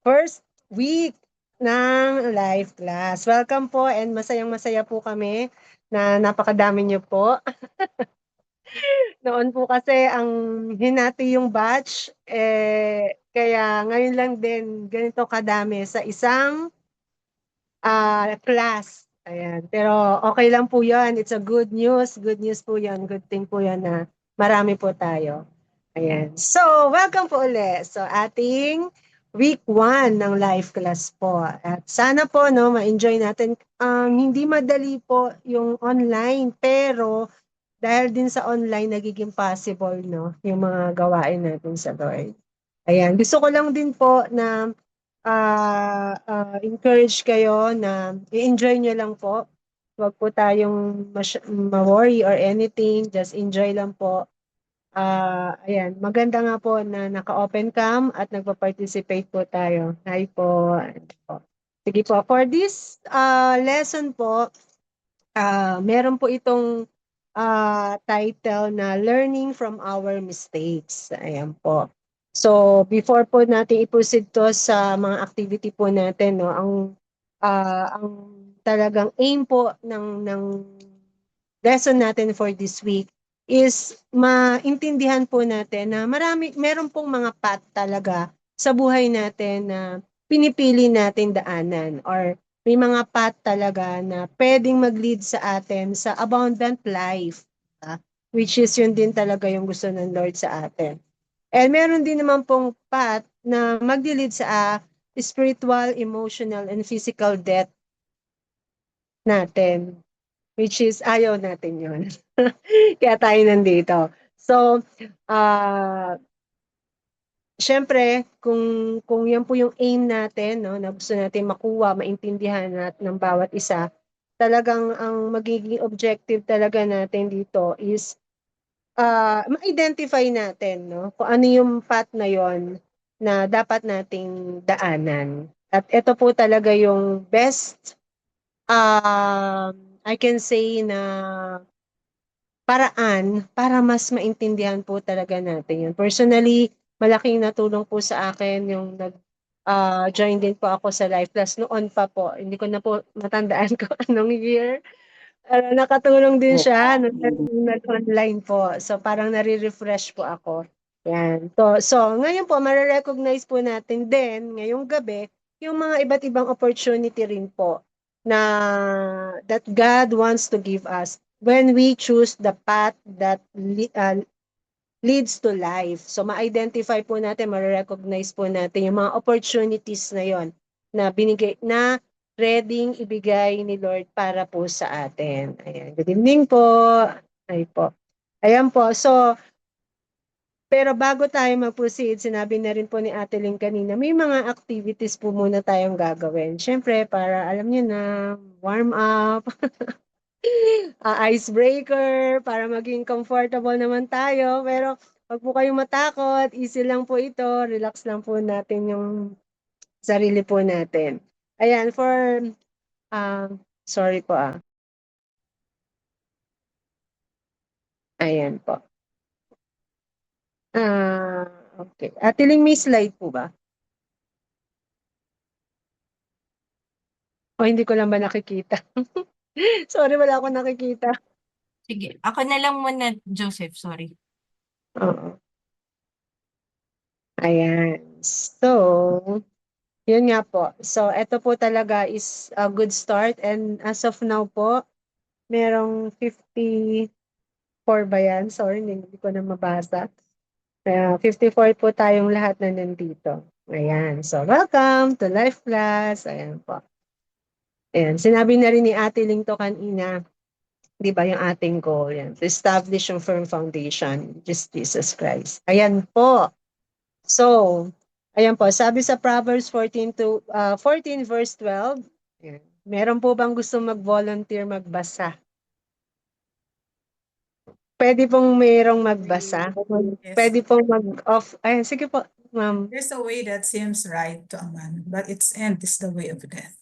first week ng live class. Welcome po and masayang-masaya po kami na napakadami niyo po. Noon po kasi ang hinati yung batch, kaya ngayon lang din ganito kadami sa isang class. Ayan. Pero okay lang po yan. It's a good news. Good news po yan. Good thing po yan na marami po tayo. Ayan. So, welcome po ulit. So, ating week 1 ng live class po. At sana po, no, ma-enjoy natin. Hindi madali po yung online, pero dahil din sa online, nagiging possible, no, yung mga gawain natin sa Lord. Ayan. Gusto ko lang din po na encourage kayo na i-enjoy nyo lang po. Huwag po tayong ma-worry or anything. Just enjoy lang po. Ayan, maganda nga po na naka-open cam at nagpa-participate po tayo. Hi po. Sige po, for this lesson po, meron po itong title na Learning from Our Mistakes. Ayan po. So, before po natin i-proceed to sa mga activity po natin, no, ang talagang aim po ng lesson natin for this week is maintindihan po natin na meron pong mga path talaga sa buhay natin na pinipili natin daanan, or may mga path talaga na pwedeng mag-lead sa atin sa abundant life, which is yun din talaga yung gusto ng Lord sa atin. And meron din naman pong path na mag-lead sa spiritual, emotional, and physical death natin, which is ayaw natin yun. Kaya tayo nandito. So, syempre, kung yan po yung aim natin, no, na gusto natin makuha, maintindihan ng bawat isa, talagang ang magiging objective talaga natin dito is ma-identify natin, no, kung ano yung path na yon na dapat nating daanan. At ito po talaga yung best, I can say na paraan para mas maintindihan po talaga natin yun. Personally, malaking natulong po sa akin yung join din po ako sa Life Plus noon pa po. Hindi ko na po matandaan kung anong year. Nakatulong din siya nung nag-online po. So, parang nare-refresh po ako. Yan. So ngayon po, mare-recognize po natin din, ngayong gabi, yung mga iba't ibang opportunity rin po na that God wants to give us when we choose the path that leads to life. So, ma-identify po natin, ma-recognize po natin yung mga opportunities na yon na binigay, na ready ibigay ni Lord para po sa atin. Ayan. Good evening po. Ay po. Ayan po. So, pero bago tayo mag-proceed, sinabi na rin po ni Ate Ling kanina, may mga activities po muna tayong gagawin. Siyempre, para alam niyo na, warm up, icebreaker, para maging comfortable naman tayo. Pero wag po kayong matakot, easy lang po ito, relax lang po natin yung sarili po natin. Ayan, uh, sorry po Ayan po. Okay. Ate Ling, may slide po ba? O hindi ko lang ba nakikita? Sorry, wala akong nakikita. Sige, ako na lang muna, Joseph, sorry. Oo. Ayan. So, yun nga po. So, ito po talaga is a good start. And as of now po, merong 54 ba yan? Sorry, hindi ko na mabasa. 54 po tayong lahat na nandito. Ayan. So, welcome to Life Class. Ayan po. Ayan. Sinabi na rin ni Ate Ling to kanina, di ba, yung ating goal, yan, to establish yung firm foundation, just Jesus Christ. Ayan po. So, ayan po, sabi sa Proverbs 14 verse 12, ayan, meron po bang gusto mag-volunteer magbasa? Pwede pong merong magbasa. Yes. Pwede pong mag-off. Ayan, sige po, ma'am. There's a way that seems right to a man, but its end is the way of death.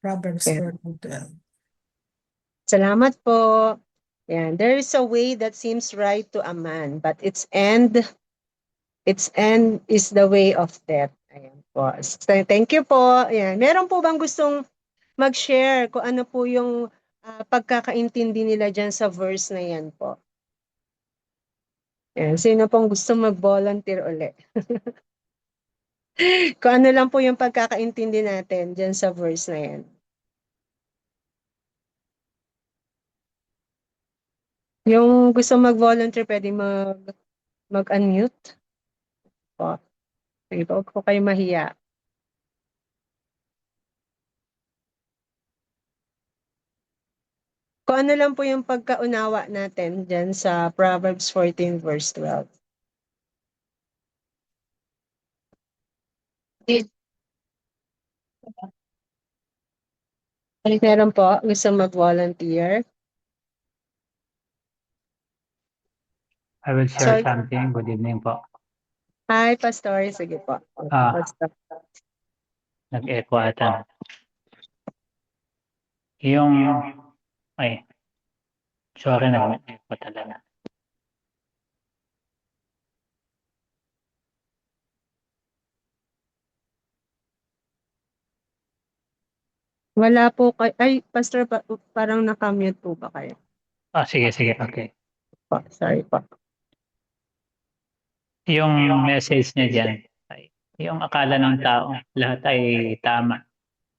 Proverbs Yeah. 4:12. Salamat po. Ayan, there is a way that seems right to a man, but its end is the way of death. Ayan po. po. Thank you po. Ayan. Meron po bang gustong mag-share kung ano po yung pagkakaintindi nila dyan sa verse na yan po? Ayan. Sino pong gusto mag-volunteer uli? Kung ano lang po yung pagkakaintindi natin dyan sa verse na yan. Yung gusto mag-volunteer, pwede mag-unmute po. Sige po, huwag po kayo mahiya. Kung ano lang po yung pagkaunawa natin dyan sa Proverbs 14 verse 12. Meron po, gusto mag-volunteer. I will share Sorry. something. Good evening po. Hi, Pastor. Sige po. Pastor. Nag-echo ata. Yung, ay, sorry, nag-echo talaga. Wala po kayo. Ay, Pastor, parang nakamute po ba kayo? Sige, okay. Po, sorry po. Yung message niya dyan, ay, yung akala ng tao, lahat ay tama.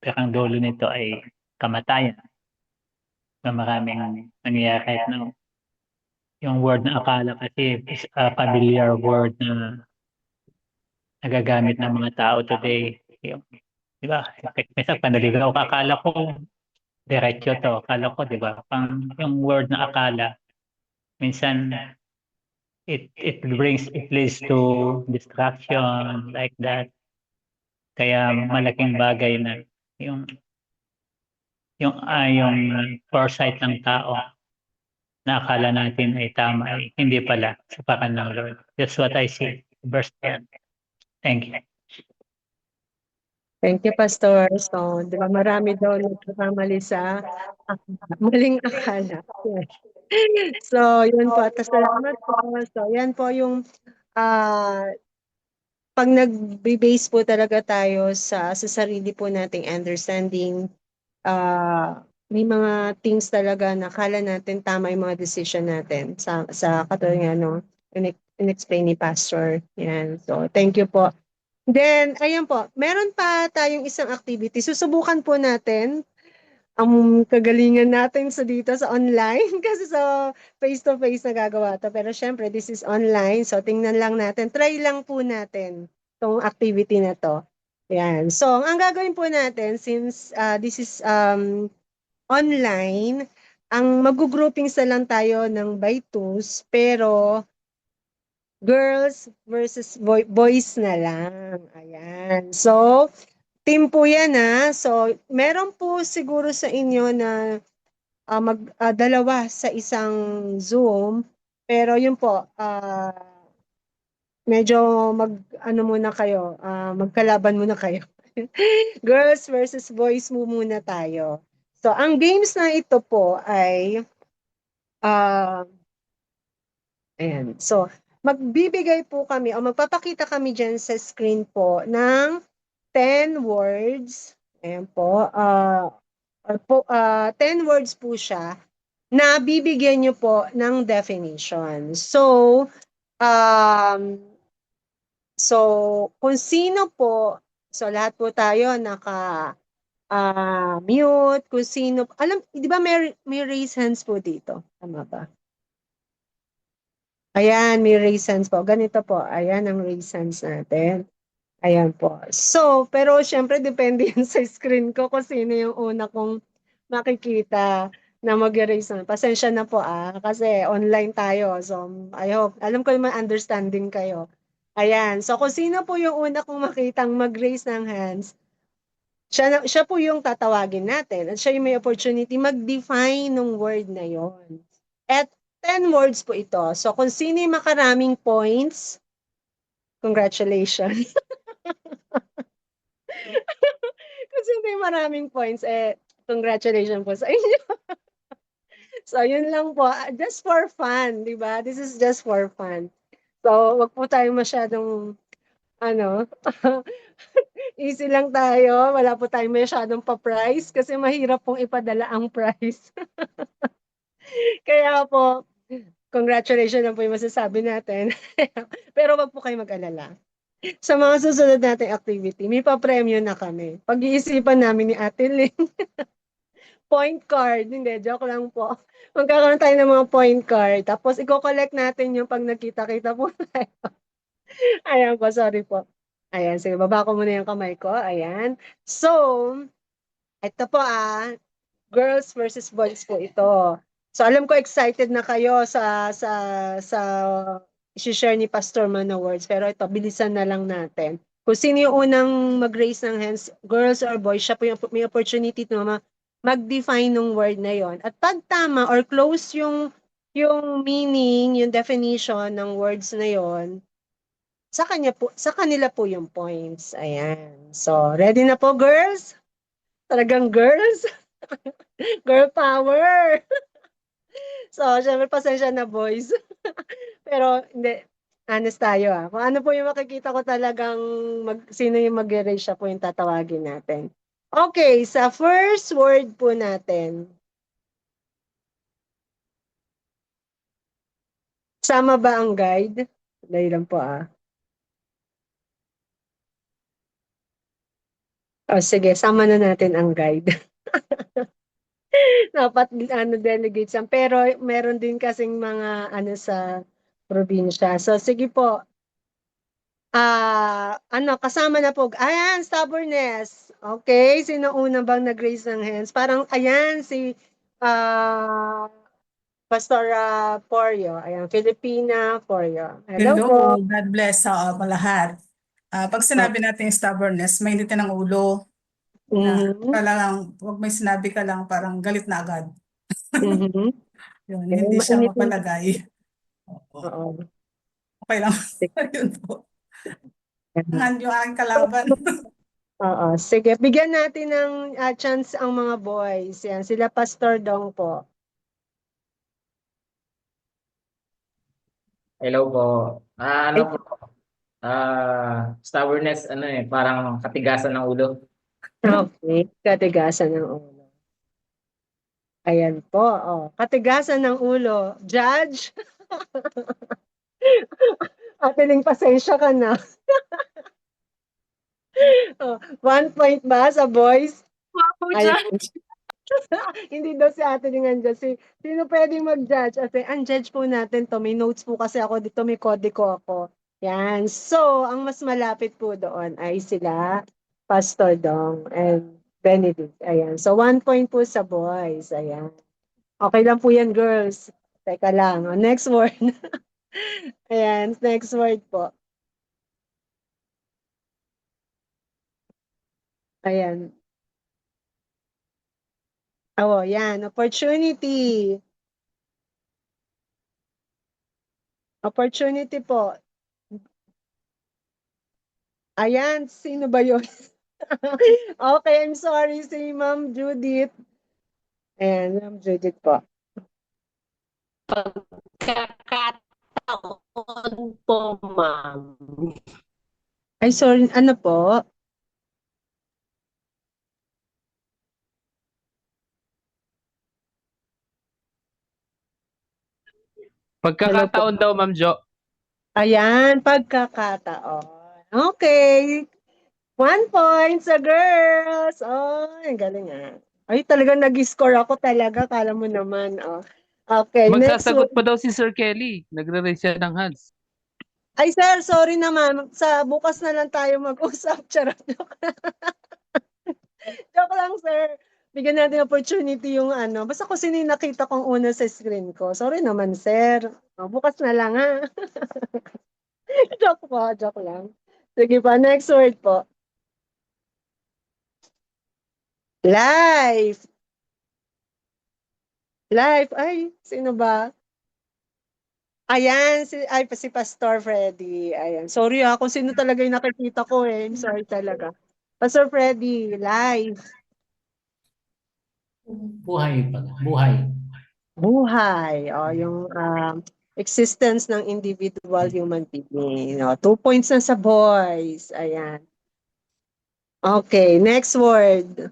Pero ang dulo nito ay kamatayan. Na maraming nangyayari kahit na yung word na akala kasi is a familiar word na nagagamit ng mga tao today. Yung, di ba? Minsan panaligaw ka, akala ko diretso to. Akala ko, di ba? Yung word na akala, minsan it leads to distraction like that. Kaya malaking bagay na yung yung foresight ng tao na akala natin ay tama ay hindi pala sa pakan ng Lord. That's what I see. Verse 10. Thank you. Thank you, Pastor. So, di ba marami daw nagkakamali sa maling akala. So, yun po. At salamat po. So, yan po yung pag nag-base po talaga tayo sa sarili po nating understanding, may mga things talaga na akala natin tama yung mga decision natin sa katulad nga no, in-explain ni Pastor. Yan. So, thank you po. Then, ayan po, meron pa tayong isang activity. Susubukan po natin ang kagalingan natin sa dito sa online kasi sa face-to-face na gagawa to. Pero syempre, this is online. So, tingnan lang natin. Try lang po natin tong activity na to. Yan. So, ang gagawin po natin, since this is online, ang mag-groupings na lang tayo ng by twos, pero girls versus boys na lang. Ayan. So, team po yan So, meron po siguro sa inyo na dalawa sa isang Zoom. Pero yun po, medyo ano muna kayo, magkalaban muna kayo. Girls versus boys muna tayo. So, ang games na ito po ay ayan. So, magbibigay po kami o magpapakita kami dyan sa screen po ng 10 words. Ayan po. 10 words po siya na bibigyan nyo po ng definition. So, kung sino po, so lahat po tayo mute, kung sino, alam, di ba may raise hands po dito? Tama ba? Ayan, may raise hands po. Ganito po. Ayan ang raise hands natin. Ayan po. So, pero syempre depende yan sa screen ko kung sino yung una kong makikita na mag-raise hand. Pasensya na po kasi online tayo. So, I hope, alam ko naman understanding kayo. Ayan. So, kung sino po yung una kong makitang mag-raise ng hands, siya po yung tatawagin natin. At siya yung may opportunity mag-define ng word na yon. At 10 words po ito. So, kung sino yung makaraming points, congratulations. Kung sino yung maraming points, congratulations po sa inyo. So, yun lang po. Just for fun, di ba? This is just for fun. So, wag po tayo masyadong, Easy lang tayo. Wala po tayong masyadong pa-price kasi mahirap pong ipadala ang price. Kaya po, congratulations lang po yung masasabi natin. Pero wag po kayo mag-alala. Sa mga susunod nating activity, may pa-premyo na kami. Pag-iisipan namin ni Ate Lynn, point card. Hindi, joke lang po. Magkakaroon tayo ng mga point card. Tapos, i-collect natin yung pag nagkita-kita po tayo. Ayan po, sorry po. Ayan, sige, baba ko muna yung kamay ko. Ayan. So, ito po girls versus boys po ito. So, alam ko excited na kayo sa i-share ni Pastor Man Awards. Pero ito, bilisan na lang natin. Kung sino yung unang mag-raise ng hands, girls or boys, siya po yung may opportunity na mag-define ng word na yon. At pag tama or close yung meaning, yung definition ng words na yon, sa kanila po yung points. Ayan. So, ready na po, girls? Talagang girls? Girl power! So, syempre, pasensya na, boys. Pero, hindi. Honest tayo Kung ano po yung makikita ko talagang sino yung mag-erase siya po yung tatawagin natin. Okay, sa first word po natin. Sama ba ang guide? Dahil lang po sige, sama na natin ang guide. Dapat delegates yan. Pero meron din kasing mga sa probinsya. So sige po. Kasama na po. Ayan, stubbornness. Okay, sino una bang nag-raise ng hands? Parang, ayan, si Pastor Porio. Ayan, Filipina Porio. Hello po. Hello, God bless sa lahat. Pag sinabi natin stubbornness, mainitin ang ulo. Mhm. Talagang, pag may sinabi ka lang, parang galit na agad. Mhm. Yun, Okay, hindi siya mainit na. mapalagay. Oo. Okay lang. Yun po. Ang yung aking kalaban. Oo, sige. Bigyan natin ng chance ang mga boys. Yan, sila Pastor Dong po. Hello po. Ano po, stubbornness, parang katigasan ng ulo. Okay, katigasan ng ulo. Ayan po, katigasan ng ulo. Judge? Ateling pasensya ka na. 1 point ba sa boys? Wow, Ayan. Judge. Hindi daw si Ate Ling andyan. Sino pwedeng mag-judge? Ate, ang judge po natin to. May notes po kasi ako dito. May kodeko ako. Yan. So, ang mas malapit po doon ay sila Pastor Dong and Benedict. Ayan. So, 1 point po sa boys. Ayan. Okay lang po yan, girls. Teka lang. Next word. Ayan. Next word po. Ayan. Yan. Opportunity. Opportunity po. Ayan, sino ba yun? Okay, I'm sorry, si Ma'am Judith. Ayan, Ma'am Judith po. Pagkakataon po, ma'am. Ay, sorry, ano po? Pagkakataon daw, Ma'am Jo. Ayan, pagkakataon. Okay. 1 point sa girls. Ang galing Ay, talagang nag-score ako talaga. Kala mo naman. Okay, next Magsasagot word. pa daw si Sir Kelly. Nagre-raise siya ng hands. Ay, sir, sorry naman. Sa bukas na lang tayo mag-usap. Charot. Joke lang, sir. Bigyan natin opportunity yung Basta kung sino yung nakita kong una sa screen ko. Sorry naman, sir. Bukas na lang, Joke po, joke lang. Sige pa, next word po. Life. Life. Ay, sino ba? Ayan, si Pastor Freddy. Ayan. Sorry kung sino talaga yung nakikita ko I'm sorry talaga. Pastor Freddy, life. Buhay pala. Buhay. Buhay. Yung existence ng individual human being. 2 points na sa boys. Ayan. Okay, next word.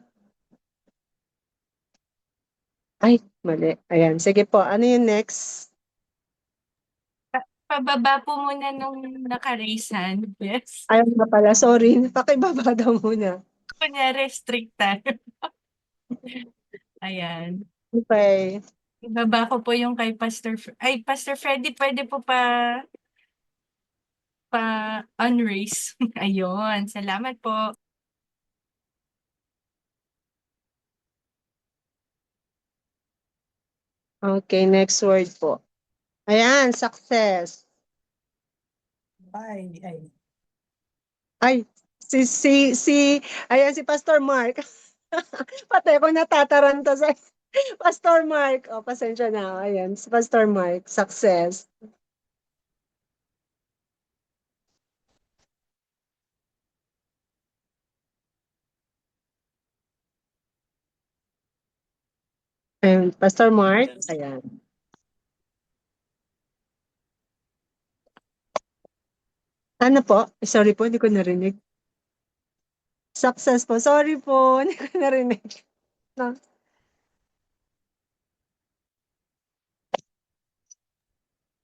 Ay, mali. Ayan, sige po. Ano yung next? Pababa po muna nung naka-raise hand. Yes. Ayun na pala, sorry. Pakibaba daw muna. Kunyari, strict tayo. Ayan. Okay. Ibaba ko po yung kay Pastor Freddy, pwede po pa unraise. Ayun, salamat po. Okay, next word po. Ayan, success. Bye. Ay. Ay, ayan si Pastor Mark. Pati ako natataranta sa Pastor Mark. O, pasensya na. Ayan, si Pastor Mark. Success. Ayan, Pastor Mark. Ayan. Ano po? Sorry po, hindi ko narinig. Success po. Sorry po, hindi ko narinig. No.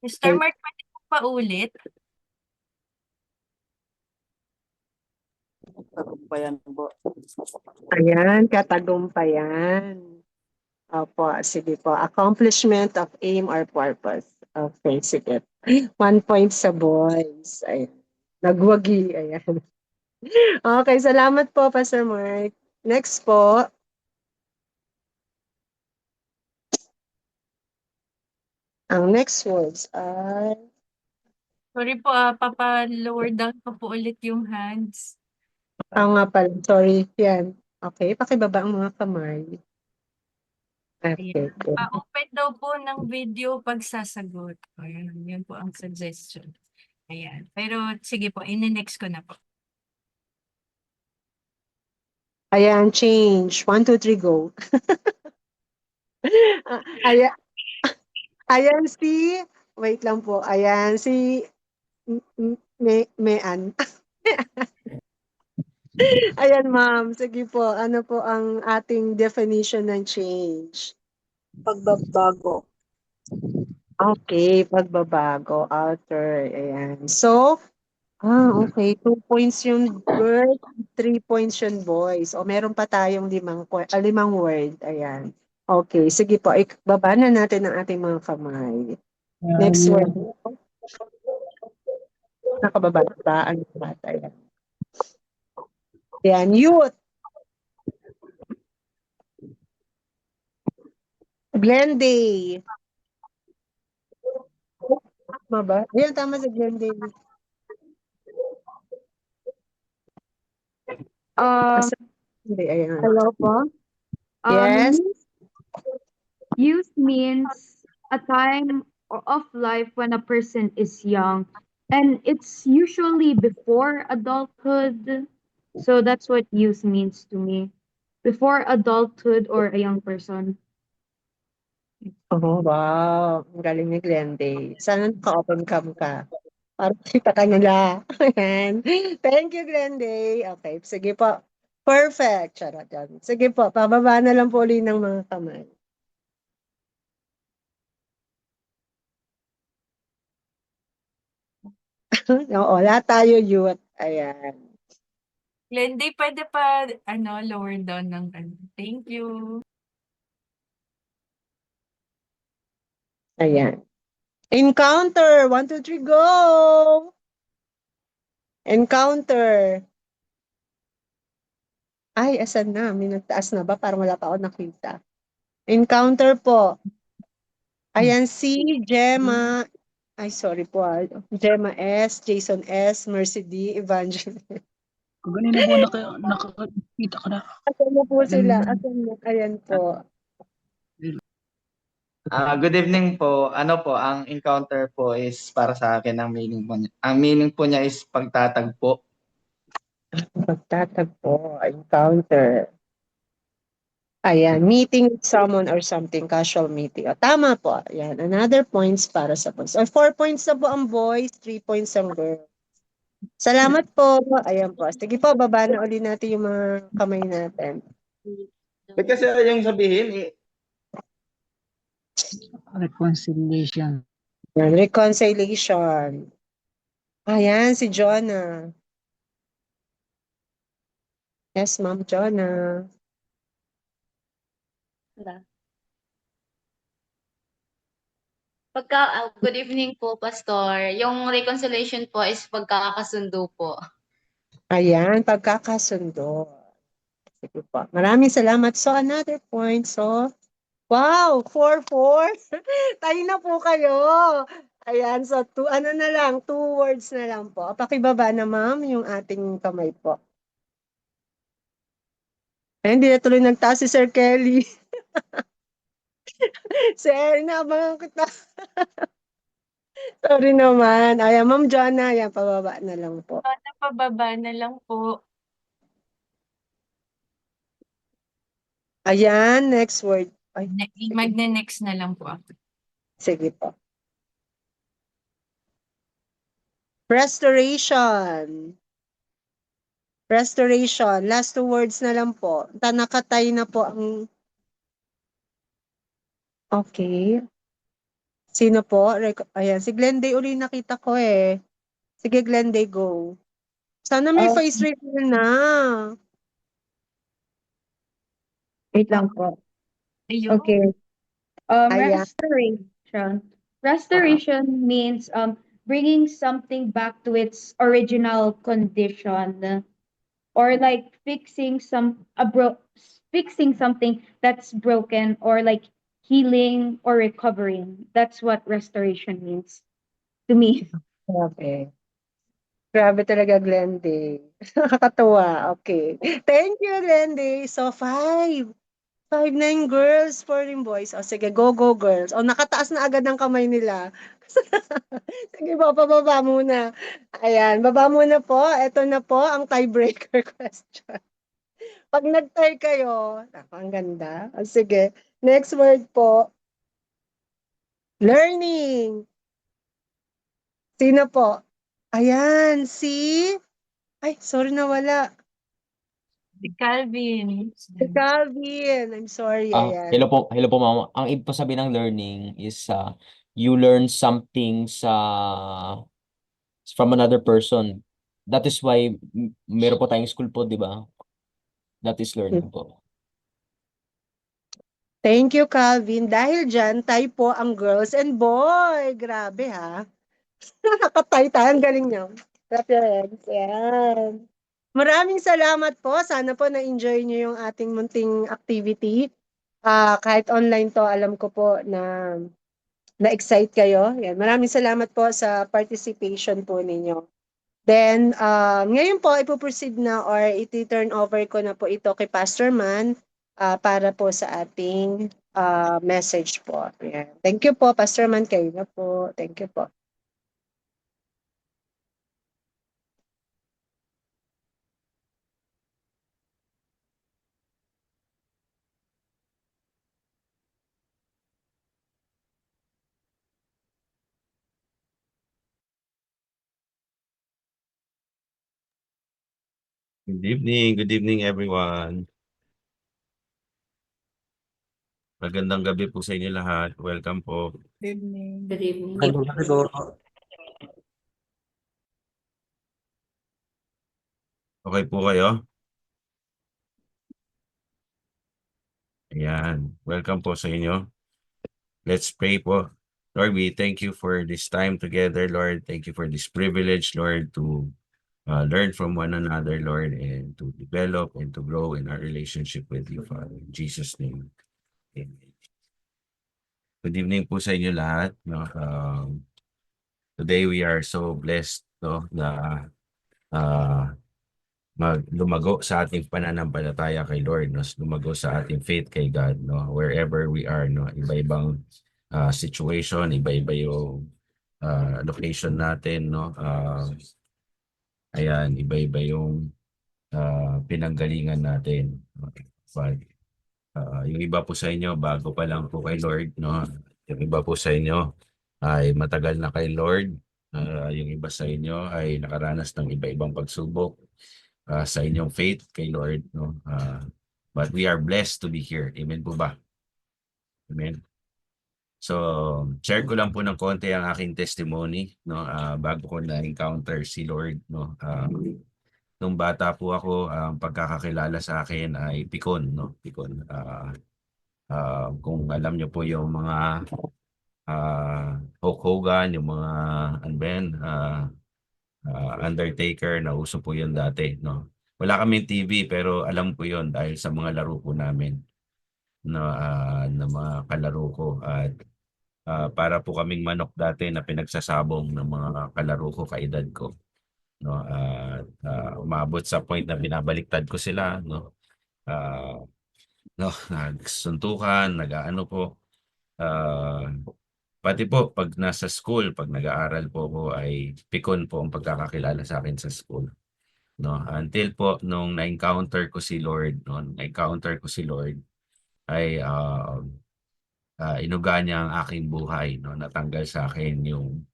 Mr. Mark, pwede po pa ulit? Tagumpayan po. Ayan, katagumpayan. Opo, sige po. Accomplishment of aim or purpose. Okay, sige. 1 point sa boys. Ayan. Nagwagi. Ayan. Okay, salamat po, Pastor Mark. Next po. Ang next words ay... Sorry po, papa-lower down ko po ulit yung hands. nga pala, sorry. Yan. Okay, pakibaba ang mga kamay. Okay, Ayan. good. Open daw po ng video pag sasagot. Ayan, yun po ang suggestion. Ayan. Pero sige po, in-next ko na po. Ayan, change. 1, 2, 3, go. Ayan, ayan si... Wait lang po. Ayan si... Mean. Ayan, ma'am. Sige po. Ano po ang ating definition ng change? Pagbabago. Okay, pagbabago. Alter. Ayan. So, okay. 2 points yung girl, 3 points yung boys. O meron pa tayong limang word. Ayan. Okay, sige po. Baba na natin ang ating mga kamay. Next word. Nakababa ba ang bata? Ayan. Ayan, youth. Glenday. Tama ba? Ayan, tama sa Glenday. Hindi, ayan. Hello po. Yes. Youth means a time of life when a person is young, and it's usually before adulthood. So that's what youth means to me. Before adulthood or a young person. Oh, wow. Ang galing ni Glenday. Sana naka-open cam ka. Para kita ka nila. Ayan. Thank you, Glenday. Okay, sige po. Perfect. Charot yan. Sige po, pababa na lang po ulit ng mga kamay. Oo, lahat tayo youth. Ayan. Glenday, pwede pa lower down ng Thank you. Ayan. Encounter. 1, 2, 3, go! Encounter. Ay, asan na? May nagtaas na ba? Parang wala pa ako nakita. Encounter po. Ayan si Gemma. Ay, sorry po. Gemma S, Jason S, Mercy D, Evangeline. Ganun na po nakakita ka na. Asan na po sila? Asan na? Ayan po. Good evening po. Ano po, ang encounter po is para sa akin ang meaning po niya. Ang meaning po niya is pagtatagpo. Pagtatagpo, encounter. Ayan, meeting with someone or something, casual meeting. O, tama po. Ayan, another points para sa boys. Or 4 points na po ang boys, 3 points ang girl. Salamat po. Ayan po. Sige po, baba na uli natin yung mga kamay natin. Ba't kasi yung sabihin, Reconciliation. Yan, reconciliation. Ayan, si Jonah. Yes, Ma'am Jonah. Good evening po, Pastor. Yung reconciliation po is pagkakasundo po. Ayan, pagkakasundo. Sige po. Maraming salamat. So, another point. So, wow, 4-4. Tayo na po kayo. Ayan, so ano na lang, 2 words na lang po. Pakibaba na ma'am yung ating kamay po. Ay, hindi na tuloy nagtaas si Sir Kelly. Sir, naabangan kita. Sorry naman. Ayan, Ma'am Jonna, ayan, pababa na lang po. Napababa na lang po. Ayan, next word. Ay, Magne-next na lang po ako. sige po. Restoration. Restoration. Last 2 words na lang po. Nakatay na po ang... Okay. Sino po? Ayan, si Glenday uli nakita ko eh. Sige, Glenday, go. Sana may face reveal na. Wait lang po. Ayun. Okay. Ayan. Restoration. Restoration means bringing something back to its original condition, or like fixing something that's broken, or like healing or recovering. That's what restoration means to me. Okay. Grabe talaga, Glenday. Nakakatuwa. Okay. Thank you, Glenday. So, 5. 5-9 girls, 14 boys. O, sige, go, go, girls. O, nakataas na agad ang kamay nila. Sige po, pababa muna. Ayan, baba muna po. Ito na po ang tiebreaker question. Pag nag-tie kayo, ang ganda. O, sige, next word po. Learning. Sino po? Ayan, si... Ay, sorry, nawala. Si Calvin. Si Calvin. I'm sorry, ayan. Hello po ma'am. Ang ibig po sabihin ng learning is you learn something from another person. That is why meron po tayong school po, di ba? That is learning po. Thank you, Calvin. Dahil dyan, tayo po ang girls and boy. Grabe, ha? Nakatay tayo. Ang galing niyo. Clap your hands. Ayan. Maraming salamat po. Sana po na-enjoy niyo yung ating munting activity. Kahit online to, alam ko po na na-excite kayo. Yan. Maraming salamat po sa participation po ninyo. Then, ngayon po, ipoproceed na or iti-turn over ko na po ito kay Pastor Man para po sa ating message po. Yan. Thank you po, Pastor Man. Kayo na po. Thank you po. Good evening everyone. Magandang gabi po sa inyo lahat. Welcome po. Good evening. Good evening. Okay po kayo? Ayan. Welcome po sa inyo. Let's pray po. Lord, we thank you for this time together, Lord. Thank you for this privilege, Lord, to learn from one another, Lord, and to develop and to grow in our relationship with you, Father. In Jesus' name. Amen. Good evening po sa inyo lahat. No? Today we are so blessed na lumago sa ating pananampalataya kay Lord, no? Lumago sa ating faith kay God, no? Wherever we are, no? Iba-ibang situation, iba-iba yung location natin, no? Ayan, iba-iba yung pinanggalingan natin. But yung iba po sa inyo, bago pa lang po kay Lord, no? Yung iba po sa inyo ay matagal na kay Lord. Yung iba sa inyo ay nakaranas ng iba-ibang pagsubok sa inyong faith kay Lord, no? But we are blessed to be here. Amen po ba? Amen. So, share ko lang po ng konti ang aking testimony, no? Bago ko na-encounter si Lord, no? Nung bata po ako, ang pagkakakilala sa akin ay pikon, no? Pikon. Kung alam niyo po yung mga Hulk Hogan, yung mga ano ba yan, Undertaker, nauso po yun dati, no? Wala kaming TV pero alam ko yun dahil sa mga laro po namin na mga kalaro ko at para po kaming manok dati na pinagsasabong ng mga kalaro ko kaedad ko, no? At umabot sa point na binabaliktad ko sila, no? No, nagsuntukan, nag-aano po. Pati po pag nasa school, pag nag-aaral po ako ay pikon po ang pagkakakilala sa akin sa school, no? Until po nung na-encounter ko si Lord, no? Na-encounter ko si Lord ay inuga niya ang aking buhay, no? Natanggal sa akin yung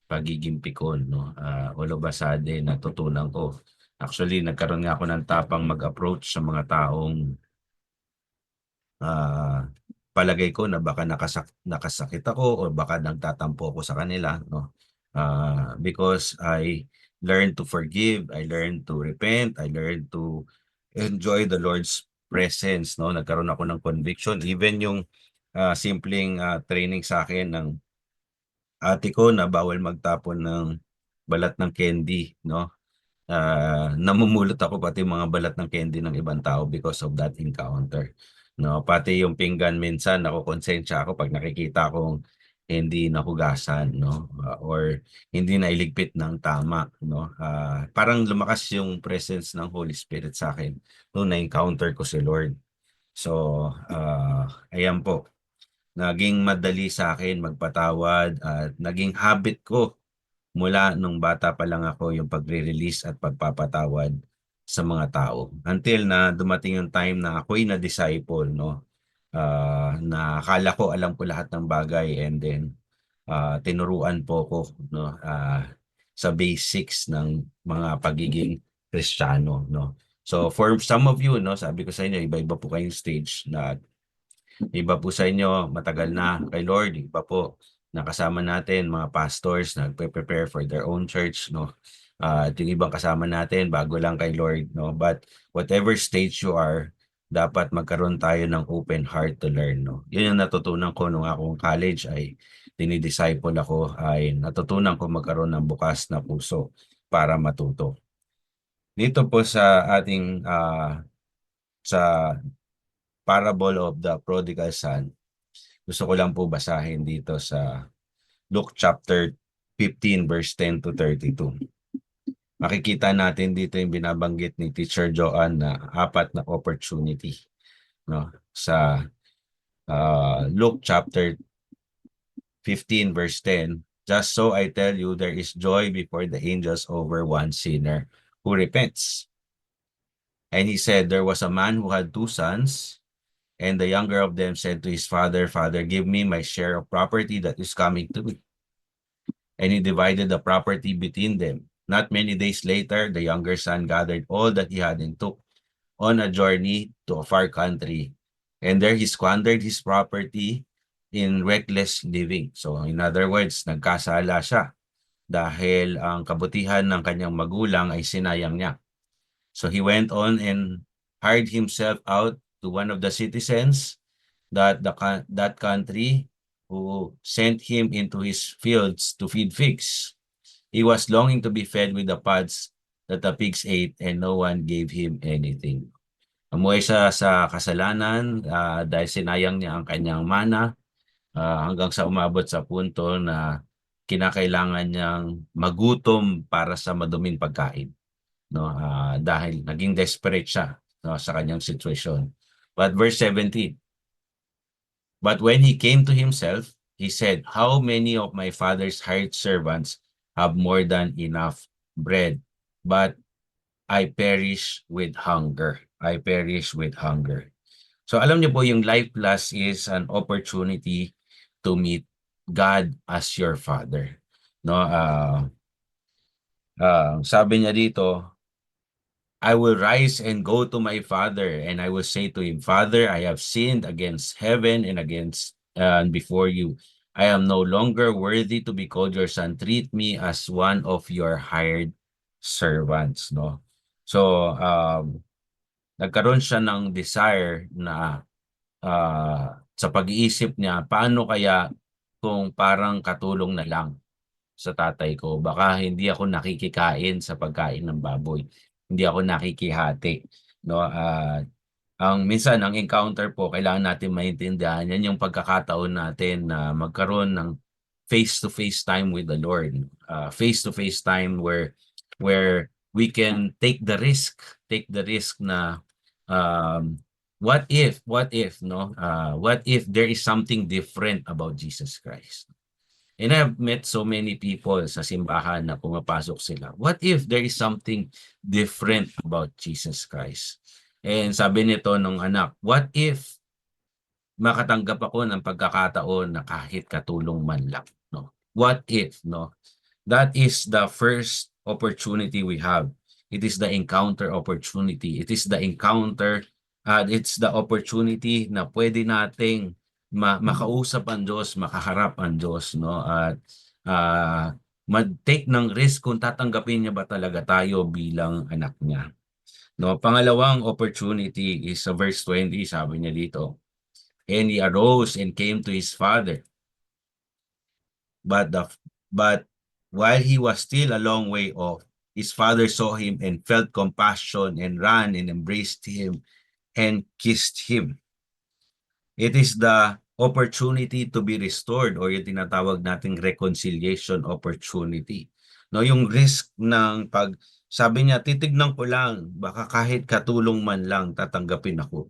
pagiging pikon, no? All of a sudden natutunan ko. Actually, nagkaroon nga ako ng tapang mag-approach sa mga taong palagay ko na baka nakasakit ako o baka nagtatampo ako sa kanila, no? Because I learned to forgive, I learned to repent, I learned to enjoy the Lord's presence, no? Nagkaroon ako ng conviction. Even yung simpleng training sa akin ng ate ko na bawal magtapon ng balat ng candy, no? Namumulot ako pati mga balat ng candy ng ibang tao because of that encounter, no? Pati yung pinggan minsan nakokonsensya ako pag nakikita kong hindi nahugasan, no? Or hindi nailigpit ng tama, no? Parang lumakas yung presence ng Holy Spirit sa akin nung na-encounter ko si Lord. So, ayan po. Naging madali sa akin magpatawad at naging habit ko mula nung bata pa lang ako yung pagre-release at pagpapatawad sa mga tao. Until na dumating yung time na ako'y na-disciple, no? Na akala ko alam ko lahat ng bagay and then tinuruan po ko, no? Sa basics ng mga pagiging Kristiyano, no? So for some of you, no, sabi ko sa inyo, iba-iba po kayong stage na iba po sa inyo matagal na kay Lord, iba po nakasama natin mga pastors nagpe-prepare for their own church, no? At yung ibang kasama natin bago lang kay Lord, no? But whatever stage you are, dapat magkaroon tayo ng open heart to learn, no? Yun yung natutunan ko nung akong college ay dinidisciple ako, ay natutunan ko magkaroon ng bukas na puso para matuto. Dito po sa ating sa parable of the prodigal son, gusto ko lang po basahin dito sa Luke chapter 15 verse 10 to 32. Makikita natin dito yung binabanggit ni Teacher Joanne na 4 na opportunity, no? Sa Luke chapter 15 verse 10, just so I tell you, there is joy before the angels over one sinner who repents. And he said, there was a man who had 2 sons, and the younger of them said to his father, Father, give me my share of property that is coming to me. And he divided the property between them. Not many days later, the younger son gathered all that he had and took on a journey to a far country. And there he squandered his property in reckless living. So in other words, nagkasala siya dahil ang kabutihan ng kanyang magulang ay sinayang niya. So he went on and hired himself out to one of the citizens that country who sent him into his fields to feed pigs. He was longing to be fed with the pods that the pigs ate, and no one gave him anything. Umuwi siya sa kasalanan dahil sinayang niya ang kanyang mana hanggang sa umabot sa punto na kinakailangan niyang magutom para sa maduming pagkain, no? Dahil naging desperate siya, no, sa kanyang situation. But verse 17, but when he came to himself, he said, how many of my father's hired servants have more than enough bread, but I perish with hunger. I perish with hunger. So alam niyo po, yung Life Plus is an opportunity to meet God as your Father. no? Sabi niya dito, I will rise and go to my father, and I will say to him, Father, I have sinned against heaven and against and before you. I am no longer worthy to be called your son. Treat me as one of your hired servants, no? So, nagkaroon siya ng desire na sa pag-iisip niya, paano kaya kung parang katulong na lang sa tatay ko? Baka hindi ako nakikikain sa pagkain ng baboy. Hindi ako nakikihati, no? Ang minsan ang encounter po kailangan natin maintindihan yan yung pagkakataon natin na magkaroon ng face-to-face time with the Lord. Face-to-face time where we can take the risk na what if no? What if there is something different about Jesus Christ? And I've met so many people sa simbahan na pumapasok sila. What if there is something different about Jesus Christ? And sabi nito nung anak, what if makatanggap ako ng pagkakataon na kahit katulong man lang, no? What if, no? That is the first opportunity we have. It is the encounter opportunity. It is the encounter, it's the opportunity na pwede nating makausap ang Diyos, makaharap ang Diyos, no? At mag-take ng risk kung tatanggapin niya ba talaga tayo bilang anak niya. No, pangalawang opportunity is sa verse 20, sabi niya dito. And he arose and came to his father. But while he was still a long way off, his father saw him and felt compassion and ran and embraced him and kissed him. It is the opportunity to be restored or yung tinatawag nating reconciliation opportunity. No, yung risk ng sabi niya, titignan ko lang, baka kahit katulong man lang tatanggapin ako.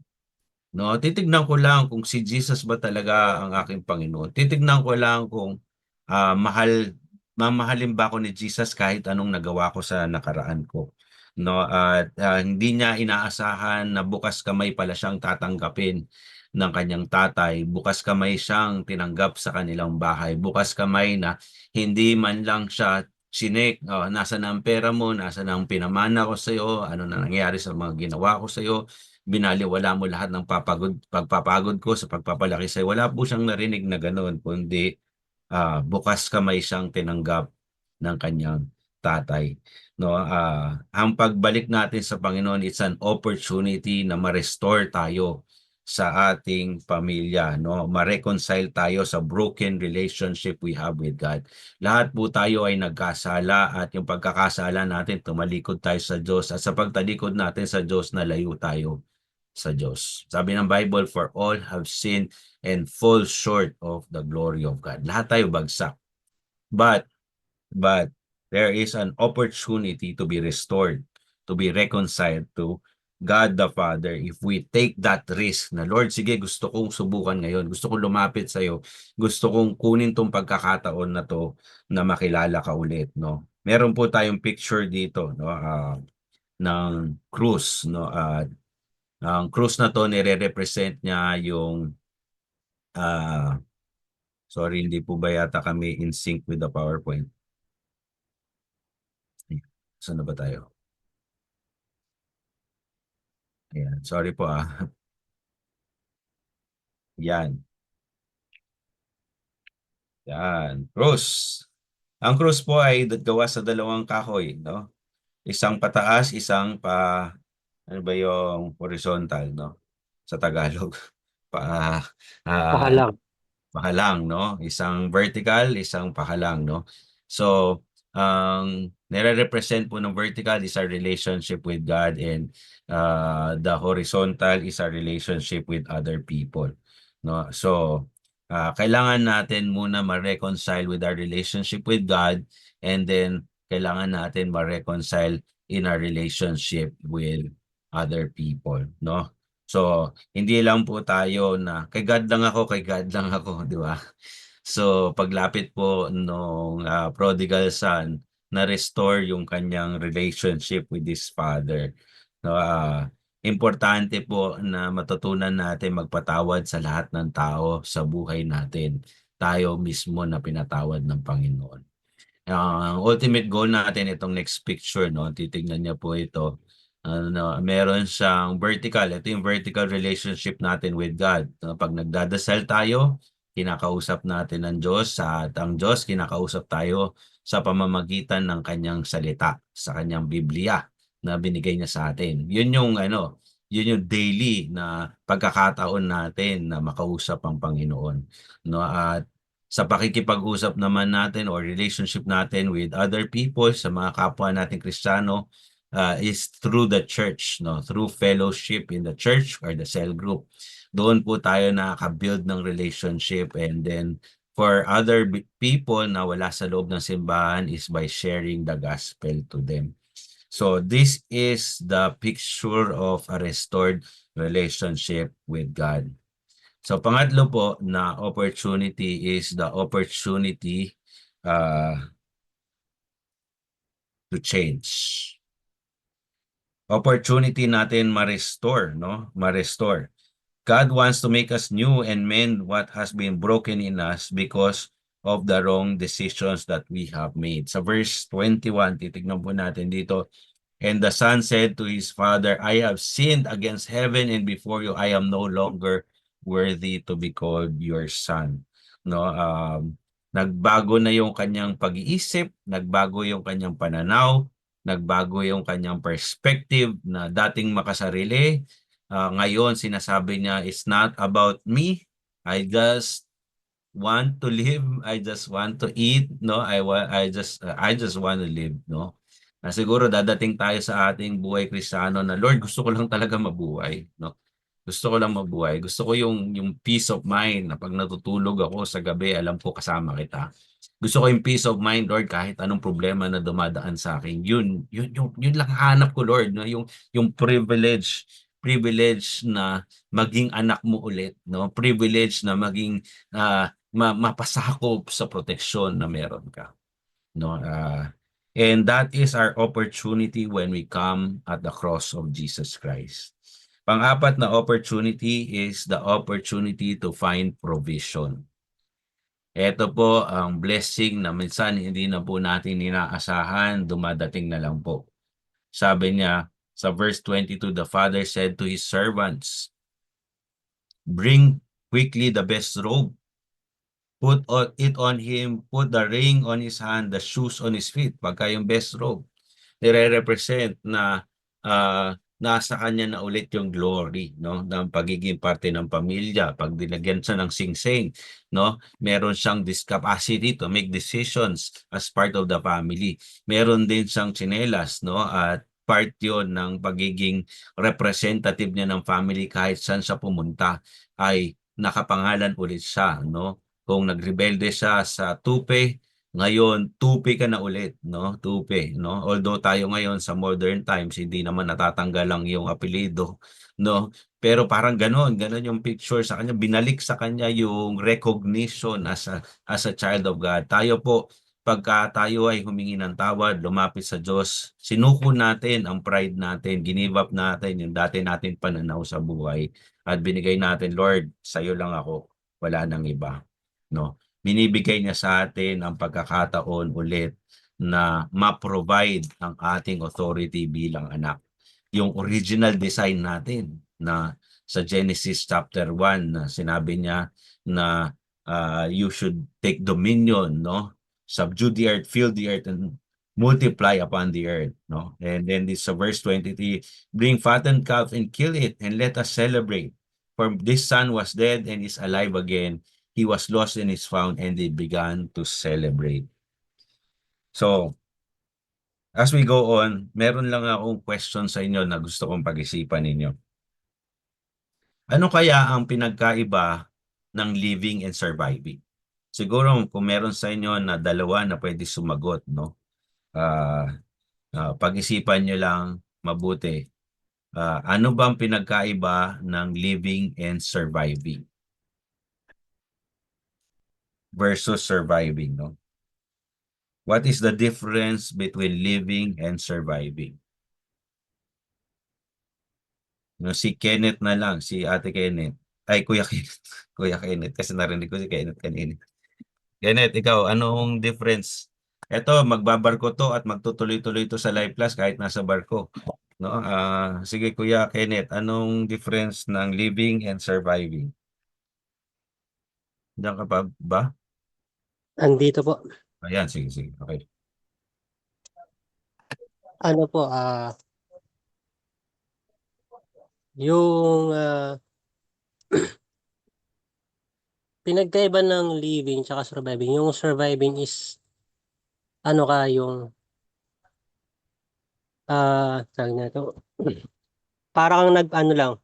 No, titignan ko lang kung si Jesus ba talaga ang aking Panginoon. Titignan ko lang kung mamahalin ba ako ni Jesus kahit anong nagawa ko sa nakaraan ko. No, at hindi niya inaasahan na bukas kamay pala siyang tatanggapin ng kanyang tatay. Bukas kamay siyang tinanggap sa kanilang bahay. Bukas kamay na hindi man lang siya sinek, nasa na ang pera mo, nasa na ang pinamana ko sa iyo, ano na nangyari sa mga ginawa ko sa iyo, binaliwala mo lahat ng pagpapagod ko sa pagpapalaki sa iyo. Wala po siyang narinig na ganoon, kundi bukas kamay siyang tinanggap ng kanyang tatay. No, ang pagbalik natin sa Panginoon, it's an opportunity na ma-restore tayo sa ating pamilya, no? Ma-reconcile tayo sa broken relationship we have with God. Lahat po tayo ay nagkasala at yung pagkakasala natin, tumalikod tayo sa Diyos at sa pagtalikod natin sa Diyos, nalayo tayo sa Diyos. Sabi ng Bible, for all have sinned and fall short of the glory of God. Lahat tayo bagsak. But there is an opportunity to be restored, to be reconciled to God the Father if we take that risk na, Lord, sige, gusto kong subukan ngayon. Gusto kong lumapit sa iyo. Gusto kong kunin tong pagkakataon na to na makilala ka ulit, no? Meron po tayong picture dito, no, ng cross, no? Ang cross na to nire-represent niya yung sorry, hindi po ba yata kami in sync with the PowerPoint? Saan na ba tayo? Ayan, sorry po Yan. Yan, cross. Ang cross po ay gawa sa dalawang kahoy, no? Isang pataas, isang ano ba yung horizontal, no? Sa Tagalog. Pahalang. Pahalang, no? Isang vertical, isang pahalang, no? So, ang nire-represent po ng vertical is our relationship with God, and the horizontal is our relationship with other people, no? So, kailangan natin muna ma-reconcile with our relationship with God, and then kailangan natin ma-reconcile in our relationship with other people, no? So, hindi lang po tayo na kay God lang ako, di ba? So, paglapit po nung prodigal son, na-restore yung kanyang relationship with his father. No, importante po na matutunan natin magpatawad sa lahat ng tao sa buhay natin. Tayo mismo na pinatawad ng Panginoon. Ang ultimate goal natin itong next picture, no? Titignan niyo po ito. Meron siyang vertical. Ito yung vertical relationship natin with God. Pag nagdadasal tayo, kinakausap natin ang Diyos at ang Diyos kinakausap tayo sa pamamagitan ng kanyang salita, sa kanyang Biblia na binigay niya sa atin. Yun yung daily na pagkakataon natin na makausap ang Panginoon, no? At sa pakikipag-usap naman natin or relationship natin with other people, sa mga kapwa nating Kristiyano, is through the church, no? Through fellowship in the church or the cell group. Doon po tayo nakaka-build ng relationship, and then for other people na wala sa loob ng simbahan is by sharing the gospel to them. So this is the picture of a restored relationship with God. So pangatlo po na opportunity is the opportunity to change. Opportunity natin ma-restore, no? Ma-restore. God wants to make us new and mend what has been broken in us because of the wrong decisions that we have made. Sa verse 21, titignan po natin dito. And the son said to his father, I have sinned against heaven and before you. I am no longer worthy to be called your son. No, nagbago na yung kanyang pag-iisip, nagbago yung kanyang pananaw, nagbago yung kanyang perspective na dating makasarili. Ngayon sinasabi niya, it's not about me. I just want to live. I just want to eat. No, I just want to live. No. Siguro dadating tayo sa ating buhay Kristiyano na Lord, gusto ko lang talaga mabuhay, no? Gusto ko lang mabuhay. Gusto ko yung peace of mind na pag natutulog ako sa gabi, alam ko kasama kita. Gusto ko yung peace of mind, Lord, kahit anong problema na dumadaan sa akin. Yun lang hanap ko, Lord, no? Yung privilege na maging anak mo ulit, no? Privilege na maging mapasakop sa proteksyon na meron ka, no? And that is our opportunity when we come at the cross of Jesus Christ. Pang-apat na opportunity is the opportunity to find provision. Ito po ang blessing na minsan hindi na po natin inaasahan, dumadating na lang po. Sabi niya sa verse 22, the father said to his servants, bring quickly the best robe. Put it on him, put the ring on his hand, the shoes on his feet. Pagka yung best robe, nire-represent na nasa kanya na ulit yung glory, no? Ng pagiging parte ng pamilya. Pag dinagyan siya ng sing-sing, no? Meron siyang this capacity to make decisions as part of the family. Meron din siyang tsinelas, no? At part yon ng pagiging representative niya ng family kahit saan siya pumunta ay nakapangalan ulit siya, no? Kung nagrebelde siya sa tupe, ngayon tupe ka na ulit, no? Tupe, no? Although tayo ngayon sa modern times hindi naman natatanggal lang yung apelyido, no? Pero parang ganon yung picture sa kanya, binalik sa kanya yung recognition as a child of God. Tayo po, pagka tayo ay humingi ng tawad, lumapit sa Diyos, sinuko natin ang pride natin, give up natin yung dati natin pananaw sa buhay at binigay natin, Lord, sa'yo lang ako, wala nang iba. No, binibigay niya sa atin ang pagkakataon ulit na ma-provide ang ating authority bilang anak. Yung original design natin na sa Genesis chapter 1 na sinabi niya na you should take dominion, no? Subdue the earth, fill the earth, and multiply upon the earth, no? And then this verse 23, bring fattened calf and kill it, and let us celebrate. For this son was dead and is alive again. He was lost and is found, and they began to celebrate. So, as we go on, meron lang akong question sa inyo na gusto kong pag-isipan ninyo. Ano kaya ang pinagkaiba ng living and surviving? Siguro kung meron sa inyo na dalawa na pwede sumagot, no? Pag-isipan nyo lang mabuti. Ano ba ang pinagkaiba ng living and surviving versus surviving, no? What is the difference between living and surviving? No, si Kenneth na lang, si Ate Kenneth. Ay, Kuya Kenneth. Kuya Kenneth, kasi narinig ko si Kenneth kanina. Kenneth, ikaw, anong difference Eto, magbabarko to at magtutuloy-tuloy to sa Live Plus kahit nasa barko. No? Sige Kuya Kenneth, anong difference ng living and surviving? Diyan ka pa ba? Andito po. Ayan, sige, sige. Okay. Ano po, yung pinagkaiba ng living tsaka surviving. Yung surviving is ano ka yung tawag na to. Parang nag-ano lang.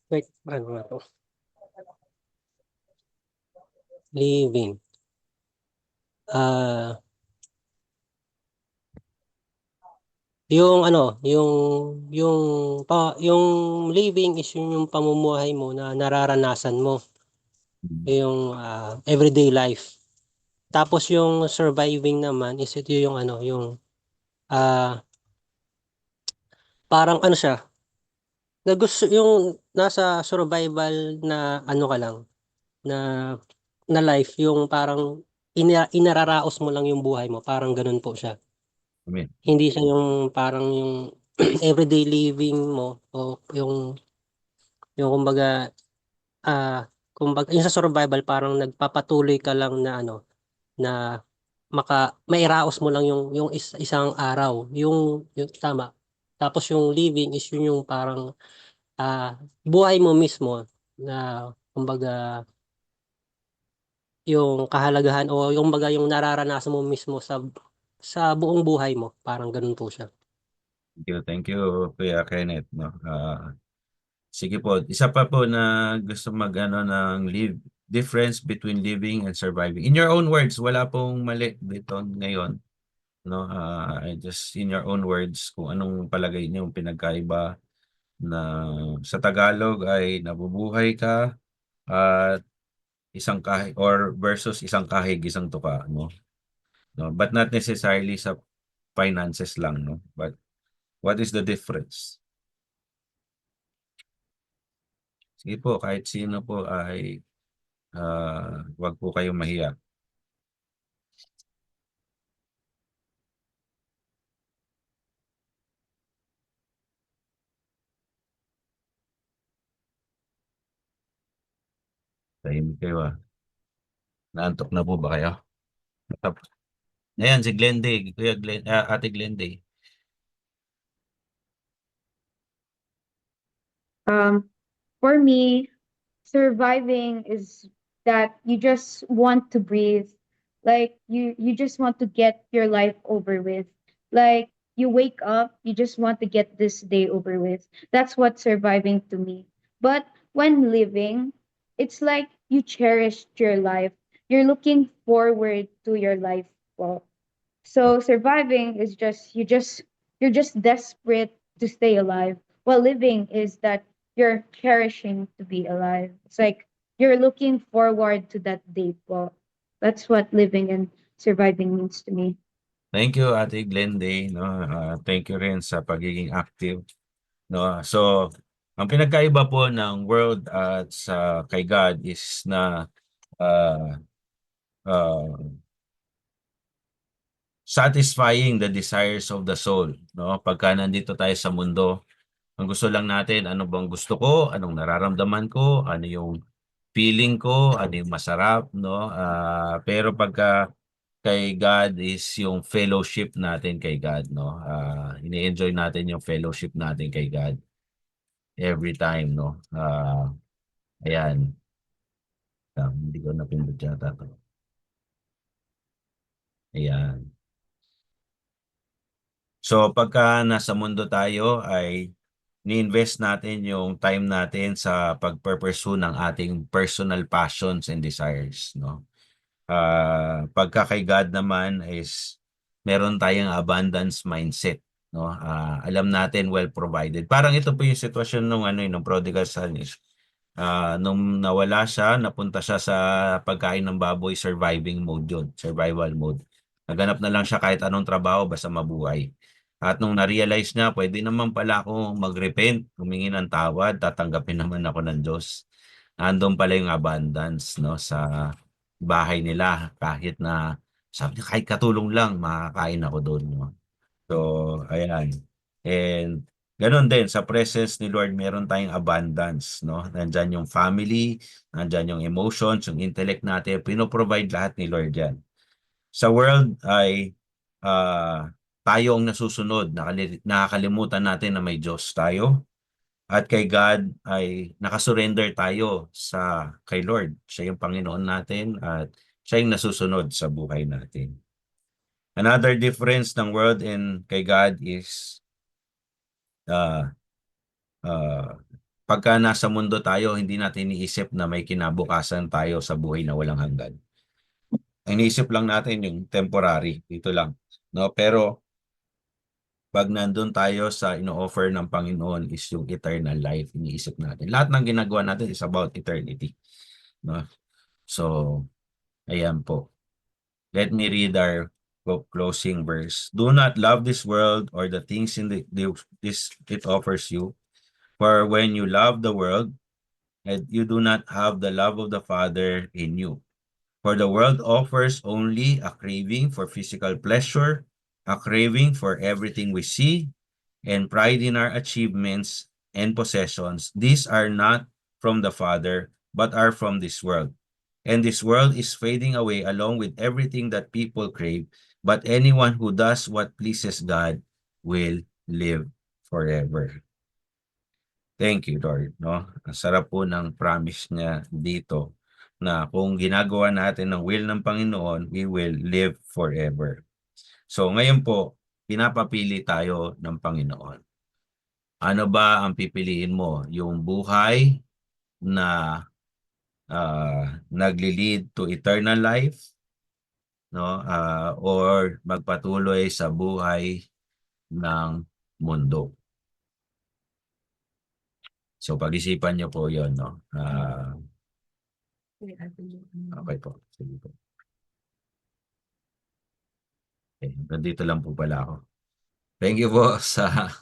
Wait, ano nga to? Living. Yung ano, yung living is yung pamumuhay mo na nararanasan mo. Yung everyday life. Tapos yung surviving naman is ito yung ano, yung parang ano siya. Na gusto yung nasa survival na ano ka lang na life, yung parang inararaos mo lang yung buhay mo, parang ganun po siya. Amen. Hindi siya yung parang yung everyday living mo o yung kumbaga yung sa survival parang nagpapatuloy ka lang na ano na mairaos mo lang yung isang araw yung tama. Tapos yung living is yung parang buhay mo mismo na kumbaga yung kahalagahan o yung baga yung nararanasan mo mismo sa buong buhay mo, parang ganun po siya. Thank you, Kuya Kenneth. No? Sige po, isa pa po na gusto mag-ano ng difference between living and surviving. In your own words, wala pong mali dito ngayon. No? Just in your own words, kung anong palagay niyo yung pinagkaiba na sa Tagalog ay nabubuhay ka at isang kahig or versus isang kahig, isang tuka, no? No, but not necessarily sa finances lang, no? But what is the difference? Sige po, kahit sino po ay wag po kayong mahiya. Tahimik kayo. Naantok na po ba kayo? Ayan, si Glenday, Ate Glenday. For me, surviving is that you just want to breathe. Like you just want to get your life over with. Like you wake up, you just want to get this day over with. That's what surviving to me. But when living, it's like you cherished your life. You're looking forward to your life. Well, so surviving is just you're just desperate to stay alive. While living is that you're cherishing to be alive. It's like you're looking forward to that day. Well, that's what living and surviving means to me. Thank you, Ate Glenday. No? Thank you rin sa pagiging active. No? So, ang pinagkaiba po ng world at sa kay God is na satisfying the desires of the soul. No? Pagka nandito tayo sa mundo, ang gusto lang natin, ano bang gusto ko, anong nararamdaman ko, ano yung feeling ko, ano yung masarap. No? Pero pagka kay God is yung fellowship natin kay God. No? Ini-enjoy natin yung fellowship natin kay God every time. No? Ayan. Hindi ko napindot yata ito. Ayan. So pagka nasa mundo tayo ay ni-invest natin yung time natin sa pag-pursue ng ating personal passions and desires, no? Pagka kay God naman is meron tayong abundance mindset, no? Alam natin well provided. Parang ito po yung sitwasyon nung prodigal son is nung nawala siya, napunta siya sa pagkain ng baboy, surviving mode yun, survival mode. Naganap na lang siya kahit anong trabaho basta mabuhay. At nung na-realize niya, pwede naman pala ako mag-repent, humingi ng tawad, tatanggapin naman ako ng Diyos. Andun pala yung abundance, no, sa bahay nila. Kahit na, sabi niya, kahit katulong lang, makakain ako doon, no. So, ayan. And ganun din, sa presence ni Lord, meron tayong abundance, no? Nandyan yung family, nandyan yung emotions, yung intellect natin, pinoprovide lahat ni Lord yan. Sa world ay tayo ang nasusunod, nakakalimutan natin na may Diyos tayo. At kay God ay nakasurrender tayo kay Lord. Siya yung Panginoon natin at siya yung nasusunod sa buhay natin. Another difference ng world and kay God is pagka nasa mundo tayo, hindi natin iniisip na may kinabukasan tayo sa buhay na walang hanggan. Iniisip lang natin yung temporary, dito lang. No? Pero pag nandun tayo sa ino-offer ng Panginoon is yung eternal life, iniisip natin. Lahat ng ginagawa natin is about eternity. No? So, ayan po. Let me read our closing verse. Do not love this world or the things in it offers you. For when you love the world, you do not have the love of the Father in you. For the world offers only a craving for physical pleasure, a craving for everything we see, and pride in our achievements and possessions. These are not from the Father, but are from this world. And this world is fading away along with everything that people crave, but anyone who does what pleases God will live forever. Thank you, Lord. No? Ang sarap po ng promise niya dito na kung ginagawa natin ang will ng Panginoon, we will live forever. So ngayon po, pinapapili tayo ng Panginoon. Ano ba ang pipiliin mo? Yung buhay na nagli-lead to eternal life, no? Or magpatuloy sa buhay ng mundo. So pag-isipan niyo po 'yon, no? Okay po. Sige po. Okay, nandito lang po pala ako. Thank you po sa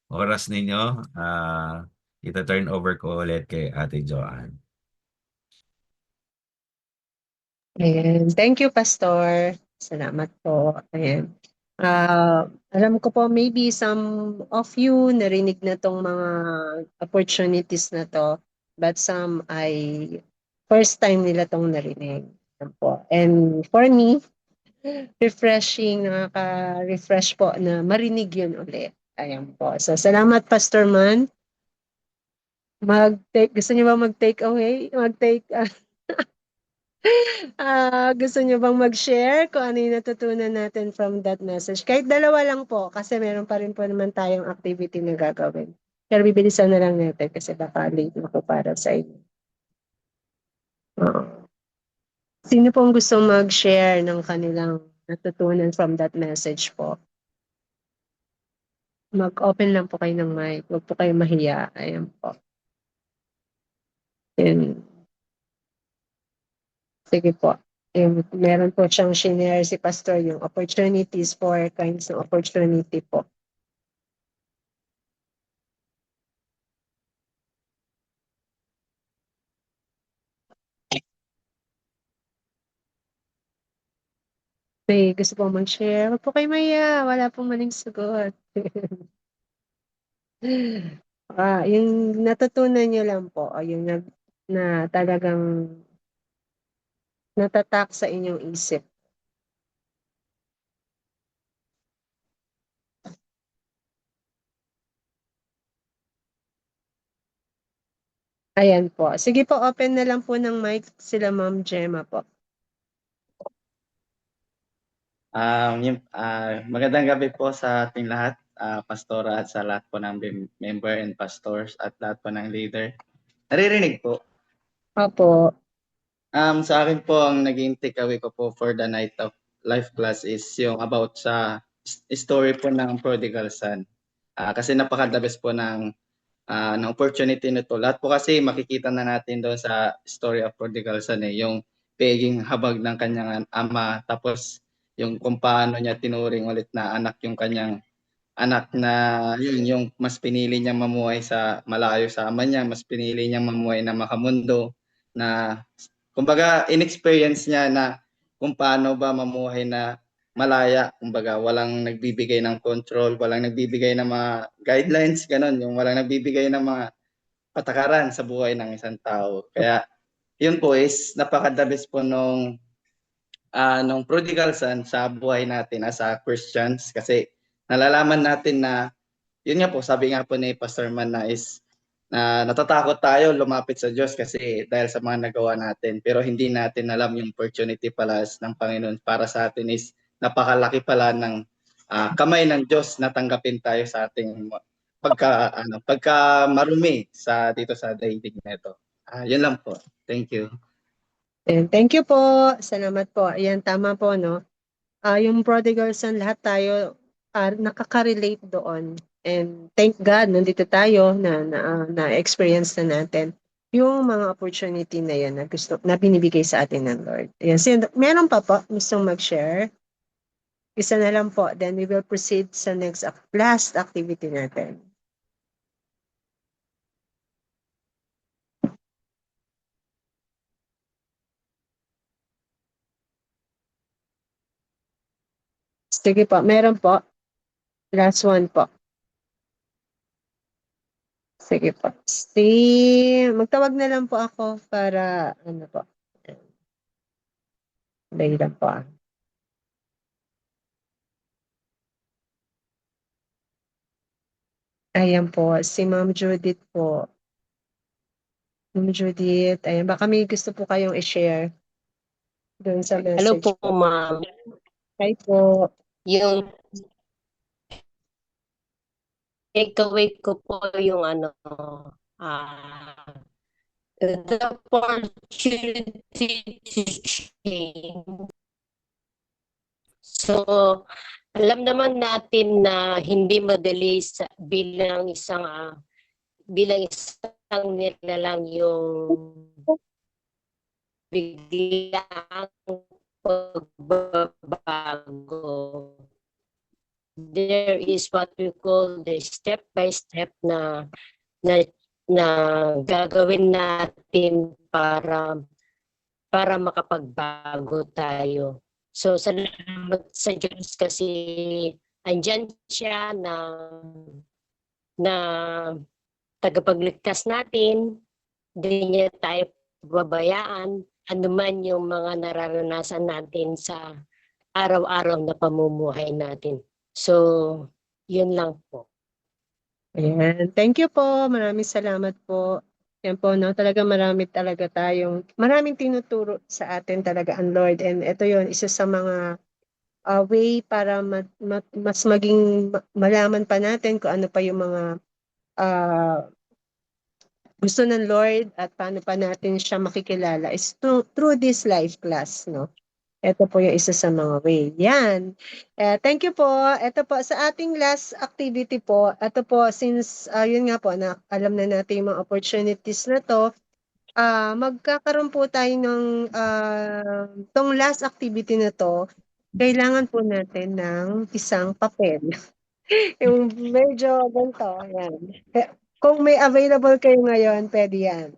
oras ninyo. Ita-turn over ko ulit kay Ate Joanne. Ayan. Thank you, Pastor. Salamat po. Ayan. Alam ko po, maybe some of you narinig na tong mga opportunities na to, but some ay first time nila tong narinig. Ayan po. And for me, refreshing, nakaka-refresh po na marinig yun ulit. Ayan po. So, salamat, Pastor Man. Gusto niyo ba mag-take away? Gusto niyo bang mag-share kung ano yung natutunan natin from that message? Kahit dalawa lang po, kasi meron pa rin po naman tayong activity na gagawin. Pero bibilisan na lang natin kasi baka late na po para sa inyo. Sino pong gusto mag-share ng kanilang natutunan from that message po? Mag-open lang po kayo ng mic. Huwag po kayo mahiya. Ayan po. And, sige po. Meron po siyang shinare si Pastor yung opportunities, 4 kinds ng opportunity po. Okay, gusto po mag-share? Huwag po kayo maya. Wala pong maling sagot. Yung natutunan nyo lang po, yung na talagang natatak sa inyong isip. Ayan po. Sige po, open na lang po ng mic sila Ma'am Gemma po. Magandang gabi po sa ating lahat, pastora at sa lahat po ng member and pastors at lahat po ng leader. Naririnig po? Opo. Sa akin po, ang naging takeaway ko po for the night of life class is yung about sa story po ng prodigal son. Kasi napaka-the best po ng opportunity nito. Lahat po kasi makikita na natin doon sa story of prodigal son yung pagiging habag ng kanyang ama, tapos yung kung paano niya tinuring ulit na anak yung kanyang anak na yun, yung mas pinili niyang mamuhay sa malayo sa ama niya, mas pinili niyang mamuhay na makamundo, na kumbaga inexperience niya na kung paano ba mamuhay na malaya, kumbaga walang nagbibigay ng control, walang nagbibigay ng mga guidelines, ganun, yung walang nagbibigay ng mga patakaran sa buhay ng isang tao. Kaya yun po is napaka-the best po nung prodigal son sa buhay natin as a Christians, kasi nalalaman natin na yun nga po, sabi nga po ni Pastor Man na is na natatakot tayo lumapit sa Diyos kasi dahil sa mga nagawa natin, pero hindi natin alam yung opportunity pala ng Panginoon para sa atin is napakalaki pala ng kamay ng Diyos na tanggapin tayo sa ating pagka marumi sa dito sa daigdig nito. Yun lang po. Thank you. And thank you po. Salamat po. Ayan, tama po, no? Yung prodigal son, lahat tayo nakaka-relate doon. And thank God, nandito tayo na experience na natin yung mga opportunity na yan na binibigay sa atin ng Lord. Ayan, meron pa po gustong mag-share? Isa na lang po. Then we will proceed sa last activity natin. Sige po, meron po. Last one po. Sige po. Magtawag na lang po ako para ano po. Dahil lang po. Ayan po, si Ma'am Judith po. Ma'am Judith, ayan, baka may gusto po kayong i-share doon sa message. Hello po, ma'am. Hi po. Yung takeaway ko po yung the opportunity to change. So, alam naman natin na hindi madali bilang isang nilalang yung biglaang pagbabago. There is what we call the step by step na gagawin natin para makapagbago tayo. So salamat sa Diyos kasi andyan siya na tagapagligtas natin, hindi niya tayo babayaan anuman yung mga nararanasan natin sa araw-araw na pamumuhay natin. So, yun lang po. Ayan. Thank you po. Maraming salamat po. Yan po, no? Talaga maraming tinuturo sa atin talaga ang Lord. And ito yun, isa sa mga way para mas maging malaman pa natin kung ano pa yung mga gusto ng Lord at paano pa natin siya makikilala is through this life class, no? Ito po yung isa sa mga way. Yan. Thank you po. Ito po, sa ating last activity po, ito po, since yun nga po, alam na natin yung mga opportunities na to, magkakaroon po tayo ng tong last activity na to, kailangan po natin ng isang papel. Yung medyo ganito, yan. Kung may available kayo ngayon, pwede yan.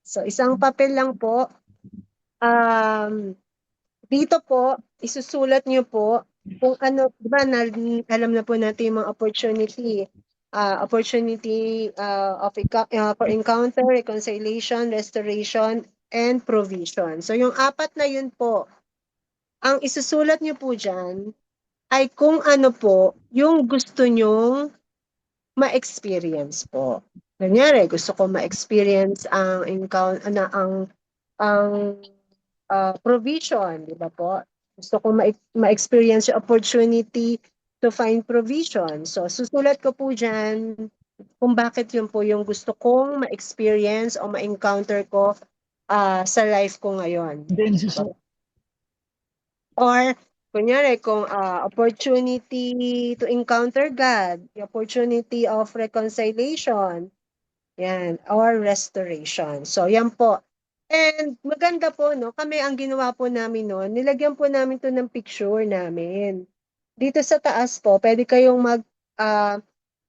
So, isang papel lang po. Dito po, isusulat nyo po kung ano, di ba, alam na po natin yung mga opportunity for encounter, reconciliation, restoration, and provision. So yung apat na yun po, ang isusulat nyo po dyan ay kung ano po yung gusto nyong ma-experience po. Kunyari, gusto ko ma-experience ang provision, di ba po? Gusto ko ma-experience yung opportunity to find provision. So, susulat ko po dyan kung bakit yun po yung gusto kong ma-experience o ma-encounter ko sa life ko ngayon. Or, kunyari, kung opportunity to encounter God, the opportunity of reconciliation, yan, or restoration. So, yan po. And maganda po, no? Kami, ang ginawa po namin noon, nilagyan po namin to ng picture namin. Dito sa taas po, pwede kayong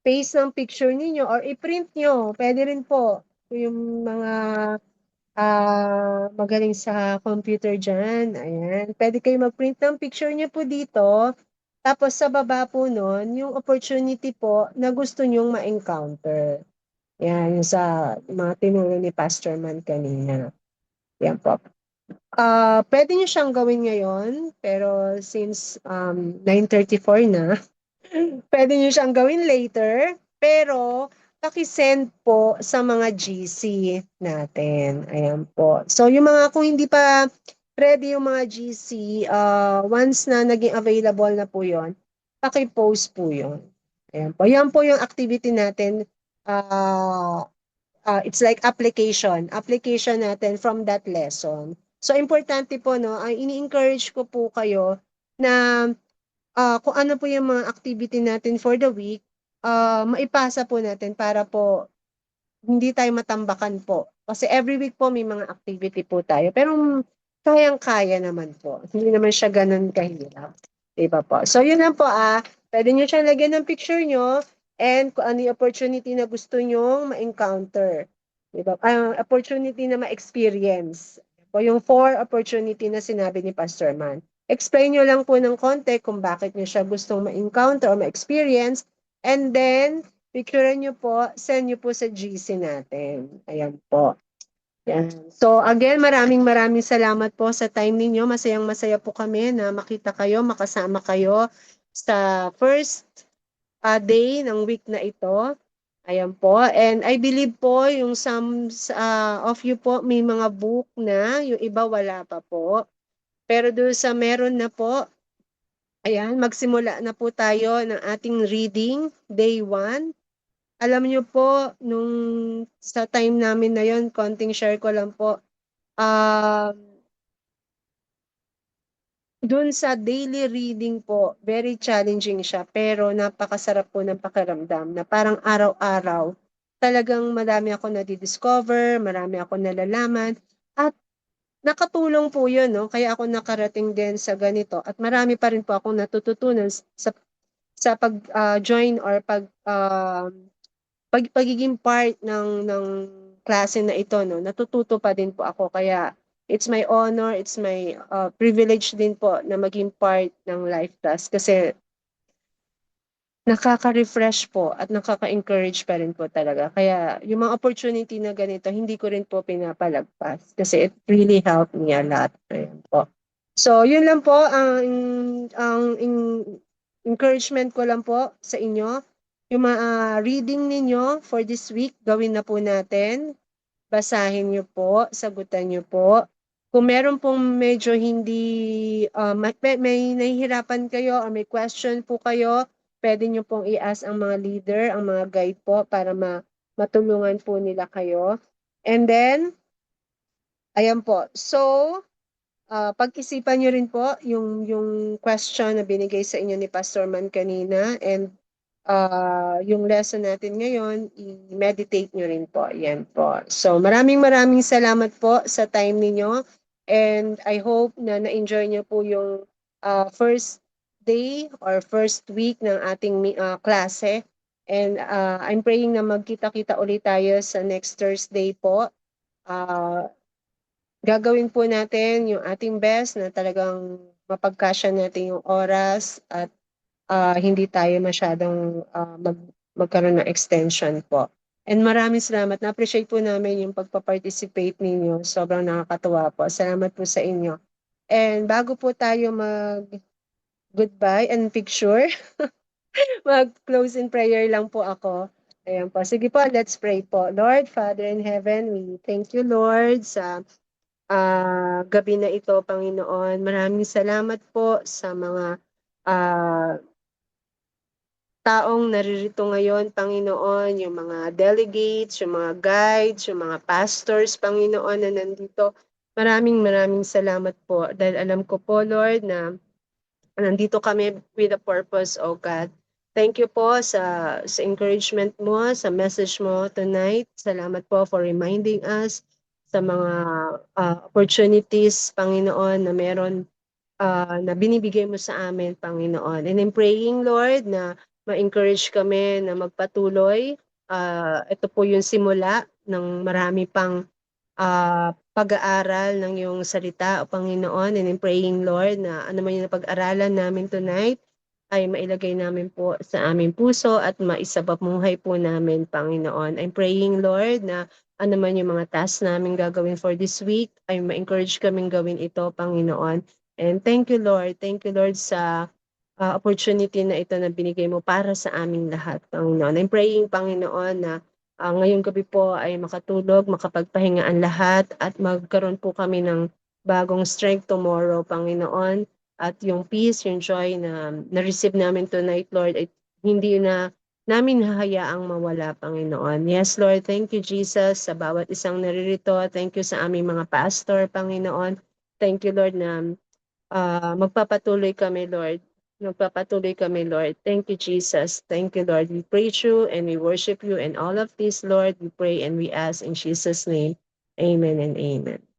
paste ng picture ninyo or i-print nyo. Pwede rin po yung mga magaling sa computer dyan. Ayan. Pwede kayo mag-print ng picture nyo po dito. Tapos sa baba po nun, yung opportunity po na gusto nyong ma-encounter. Yan, yung sa mga tinuro ni Pastor Man kanina. Yan po. Pwede nyo siyang gawin ngayon, pero since 9:34 na, pwede nyo siyang gawin later, pero paki-send po sa mga GC natin. Ayan po. So, yung mga, kung hindi pa ready yung mga GC, once na naging available na po yon, paki-post po yon. Ayan po. Yan po yung activity natin. It's like application natin from that lesson. So, importante po, no, ay ini-encourage ko po kayo na kung ano po yung mga activity natin for the week, maipasa po natin para po hindi tayo matambakan po. Kasi every week po may mga activity po tayo. Pero kayang-kaya naman po. Hindi naman siya ganun kahirap. Diba po? So, yun lang po Pwede nyo siya lagyan ng picture nyo and kung ano yung opportunity na gusto nyo ma-encounter. Diba? Opportunity na ma-experience. Po, yung 4 opportunity na sinabi ni Pastor Man. Explain nyo lang po ng konti kung bakit nyo siya gustong ma-encounter or ma-experience. And then, picturean nyo po, send nyo po sa GC natin. Ayan po. Yan. So, again, maraming salamat po sa time ninyo. Masayang-masaya po kami na makita kayo, makasama kayo sa first day ng week na ito. Ayan po. And I believe po, yung some of you po, may mga book na, yung iba wala pa po. Pero doon sa meron na po, ayan, magsimula na po tayo ng ating reading, day 1. Alam niyo po, nung sa time namin na yon, konting share ko lang po, dun sa daily reading po, very challenging siya, pero napakasarap po ng pakiramdam na parang araw-araw, talagang marami ako nadidiscover, marami ako nalalaman, at nakatulong po yun, no? Kaya ako nakarating din sa ganito, at marami pa rin po akong natututunan sa pag-join or pagiging part ng klase na ito, no? Natututo pa din po ako, kaya it's my honor, it's my privilege din po na maging part ng Life Class kasi nakaka-refresh po at nakaka-encourage pa rin po talaga. Kaya yung mga opportunity na ganito, hindi ko rin po pinapalagpas kasi it really helped me a lot. Ayan po. So, yun lang po ang encouragement ko lang po sa inyo. Yung mga reading ninyo for this week, gawin na po natin. Basahin nyo po, sagutan nyo po. Kung meron pong medyo hindi, may nahihirapan kayo or may question po kayo, pwede nyo pong i-ask ang mga leader, ang mga guide po para matulungan po nila kayo. And then, ayan po. So, pag-isipan nyo rin po yung question na binigay sa inyo ni Pastor Man kanina and yung lesson natin ngayon, i-meditate nyo rin po. Yan po. So, maraming salamat po sa time ninyo. And I hope na na-enjoy nyo po yung first day or first week ng ating klase. And I'm praying na magkita-kita ulit tayo sa next Thursday po. Gagawin po natin yung ating best na talagang mapagkasya natin yung oras at hindi tayo masyadong magkaroon ng extension po. And maraming salamat. Na-appreciate po namin yung pagpa-participate ninyo. Sobrang nakakatuwa po. Salamat po sa inyo. And bago po tayo mag-goodbye and picture, mag-close in prayer lang po ako. Ayan po. Sige po, let's pray po. Lord, Father in heaven, we thank you, Lord, sa gabi na ito, Panginoon. Maraming salamat po sa mga taong naririto ngayon, Panginoon, yung mga delegates, yung mga guides, yung mga pastors, Panginoon, na nandito. Maraming salamat po. Dahil alam ko po, Lord, na nandito kami with a purpose, oh God. Thank you po sa encouragement mo, sa message mo tonight. Salamat po for reminding us sa mga opportunities, Panginoon, na meron na binibigay mo sa amin, Panginoon. And I'm praying, Lord, na ma-encourage kami na magpatuloy. Ito po yung simula ng marami pang pag-aaral ng iyong salita, O Panginoon, and I'm praying, Lord, na ano man yung napag-aralan namin tonight, ay mailagay namin po sa aming puso at maisabamuhay po namin, Panginoon. I'm praying, Lord, na ano man yung mga tasks namin gagawin for this week, ay ma-encourage kaming gawin ito, Panginoon. And thank you, Lord. Thank you, Lord, sa opportunity na ito na binigay mo para sa aming lahat, Panginoon. I'm praying, Panginoon, na ngayong gabi po ay makatulog, makapagpahinga ang lahat, at magkaroon po kami ng bagong strength tomorrow, Panginoon. At yung peace, yung joy na na-receive namin tonight, Lord, ay hindi na namin hahayaang mawala, Panginoon. Yes, Lord, thank you, Jesus, sa bawat isang naririto. Thank you sa aming mga pastor, Panginoon. Thank you, Lord, na magpapatuloy kami, Lord. Magpapatuloy kami, Lord. Thank you, Jesus. Thank you, Lord. We praise you and we worship you, and all of this, Lord, we pray and we ask in Jesus' name. Amen and amen.